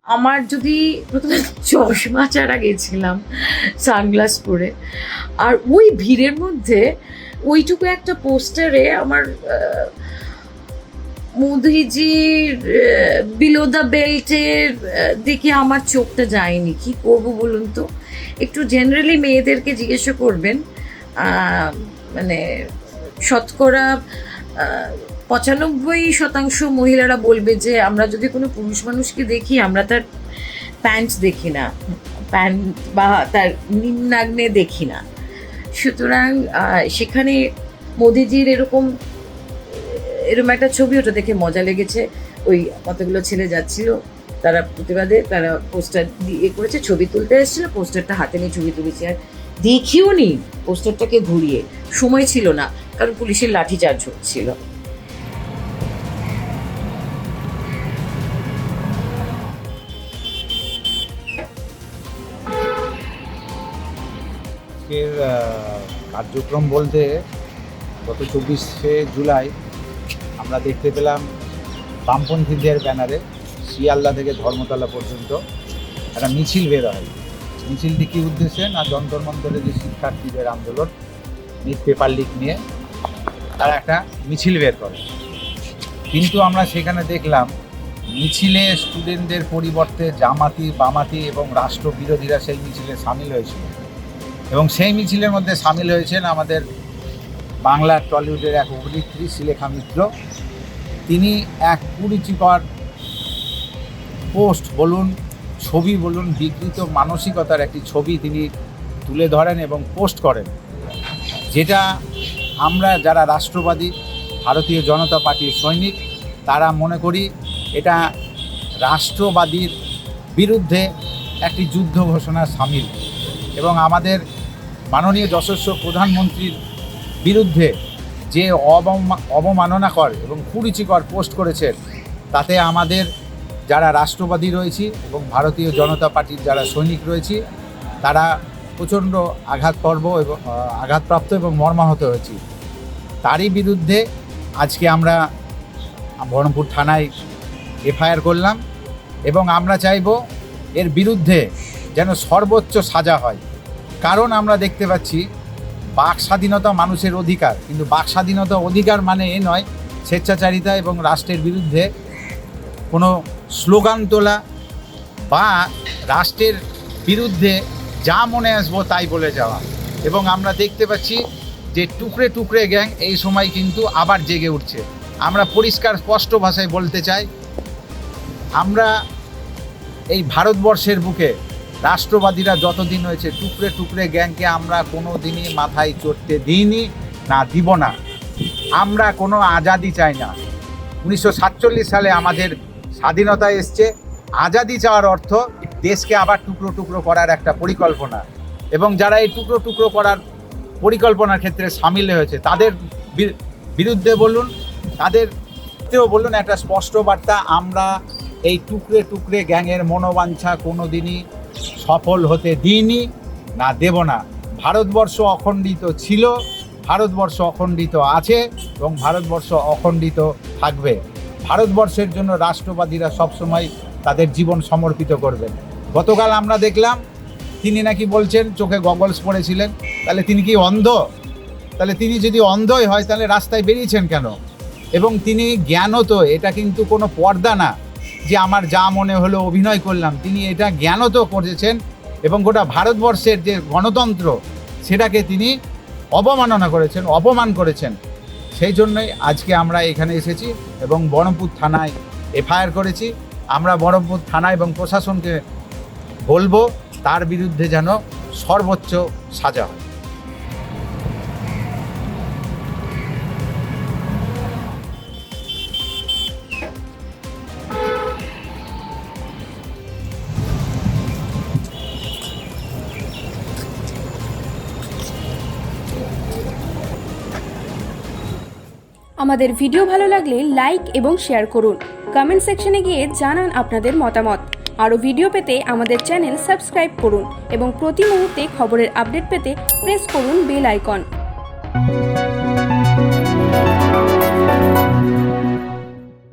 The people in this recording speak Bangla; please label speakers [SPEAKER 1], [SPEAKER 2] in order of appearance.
[SPEAKER 1] আমার যদি প্রথমে চশমা ছাড়া গেছিলাম সানগ্লাস পরে, আর ওই ভিড়ের মধ্যে ওইটুকু একটা পোস্টারে আমার মোদিজির বিলো দ্য বেল্টের দেখে আমার চোখটা যায়নি। কি করবো বলুন তো? একটু জেনারেলি মেয়েদেরকে জিজ্ঞাসা করবেন, মানে শতকরা 95% মহিলারা বলবে যে আমরা যদি কোনো পুরুষ মানুষকে দেখি আমরা তার প্যান্ট দেখি না, প্যান্ট বা তার নিম্নাগ্নে দেখি না। সুতরাং সেখানে মোদিজির এরকম একটা ছবি, ওটা দেখে মজা লেগেছে। ওই কতগুলো ছেলে যাচ্ছিল, তারা প্রতিবাদে তারা পোস্টার দিয়ে করেছে, ছবি তুলতে এসেছিল, পোস্টারটা হাতে নিয়ে ছবি তুলেছে। আর দেখিও নি পোস্টারটাকে ঘুরিয়ে, সময় ছিল না, কারণ পুলিশের লাঠিচার্জ হচ্ছিল।
[SPEAKER 2] কার্যক্রম বলতে গত 24শে জুলাই আমরা দেখতে পেলাম বামপন্থীদের ব্যানারে শিয়ালদা থেকে ধর্মতলা পর্যন্ত একটা মিছিল বের হয়। মিছিলটি কী উদ্দেশ্যে না, যন্তর মন্তরে যে শিক্ষার্থীদের আন্দোলন নিট পেপার লিক নিয়ে তারা একটা মিছিল বের করে। কিন্তু আমরা সেখানে দেখলাম মিছিলে স্টুডেন্টদের পরিবর্তে জামাতি, বামাতি এবং রাষ্ট্রবিরোধীরা সেই মিছিলে সামিল হয়েছিল। এবং সেই মিছিলের মধ্যে সামিল হয়েছেন আমাদের বাংলার টলিউডের এক অভিনেত্রী শ্রীলেখা মিত্র। তিনি এক কুরুচিকর পোস্ট বলুন, ছবি বলুন, বিকৃত মানসিকতার একটি ছবি তিনি তুলে ধরেন এবং পোস্ট করেন, যেটা আমরা যারা রাষ্ট্রবাদী ভারতীয় জনতা পার্টির সৈনিক তারা মনে করি এটা রাষ্ট্রবাদীর বিরুদ্ধে একটি যুদ্ধ ঘোষণার সামিল। এবং আমাদের মাননীয় যশস্বী প্রধানমন্ত্রীর বিরুদ্ধে যে অবমাননাকর এবং কুরুচিকর পোস্ট করেছেন, তাতে আমাদের যারা রাষ্ট্রবাদী রয়েছি এবং ভারতীয় জনতা পার্টির যারা সৈনিক রয়েছি তারা প্রচণ্ড আঘাতপ্রাপ্ত এবং মর্মাহত হয়েছি। তারই বিরুদ্ধে আজকে আমরা বহরমপুর থানায় এফআইআর করলাম এবং আমরা চাইব এর বিরুদ্ধে যেন সর্বোচ্চ সাজা হয়। কারণ আমরা দেখতে পাচ্ছি বাক স্বাধীনতা মানুষের অধিকার, কিন্তু বাক স্বাধীনতা অধিকার মানে এ নয় স্বেচ্ছাচারিতা এবং রাষ্ট্রের বিরুদ্ধে কোনো স্লোগান তোলা বা রাষ্ট্রের বিরুদ্ধে যা মনে আসবো তাই বলে যাওয়া। এবং আমরা দেখতে পাচ্ছি যে টুকরে টুকরে গ্যাং এই সময় কিন্তু আবার জেগে উঠছে। আমরা পরিষ্কার স্পষ্ট ভাষায় বলতে চাই, আমরা এই ভারতবর্ষের বুকে রাষ্ট্রবাদীরা যতদিন হয়েছে টুকরে টুকরে গ্যাংকে আমরা কোনো দিনই মাথায় চড়তে দিইনি, না দিব না। আমরা কোনো আজাদি চাই না। 1947 সালে আমাদের স্বাধীনতা এসছে। আজাদি চাওয়ার অর্থ দেশকে আবার টুকরো টুকরো করার একটা পরিকল্পনা। এবং যারা এই টুকরো টুকরো করার পরিকল্পনার ক্ষেত্রে সামিল হয়েছে তাদের বিরুদ্ধে বলুন, তাদেরকেও বলুন একটা স্পষ্ট বার্তা, আমরা এই টুকরে টুকরে গ্যাংয়ের মনোবাঞ্ছা কোনো দিনই সফল হতে দিইনি, না দেব না। ভারতবর্ষ অখণ্ডিত ছিল, ভারতবর্ষ অখণ্ডিত আছে এবং ভারতবর্ষ অখণ্ডিত থাকবে। ভারতবর্ষের জন্য রাষ্ট্রবাদীরা সবসময় তাদের জীবন সমর্পিত করবেন। গতকাল আমরা দেখলাম তিনি নাকি বলছেন চোখে গগলস পরেছিলেন, তাহলে তিনি কি অন্ধ? তাহলে তিনি যদি অন্ধই হয় তাহলে রাস্তায় বেরিয়েছেন কেন? এবং তিনি জ্ঞানত, এটা কিন্তু কোনো পর্দা না যে আমার যা মনে হলো অভিনয় করলাম, তিনি এটা জ্ঞানত করেছেন এবং গোটা ভারতবর্ষের যে গণতন্ত্র সেটাকে তিনি অবমাননা করেছেন, অপমান করেছেন। সেই জন্যই আজকে আমরা এখানে এসেছি এবং বহরমপুর থানায় এফআইআর করেছি। আমরা বহরমপুর থানা এবং প্রশাসনকে বলবো তার বিরুদ্ধে যেন সর্বোচ্চ সাজা হয়।
[SPEAKER 3] আমাদের ভিডিও ভালো লাগলে লাইক এবং শেয়ার করুন। কমেন্ট সেকশনে গিয়ে জানান আপনাদের মতামত। আরও ভিডিও পেতে আমাদের চ্যানেল সাবস্ক্রাইব করুন এবং প্রতি মুহূর্তে খবরের আপডেট পেতে প্রেস করুন বেল আইকন।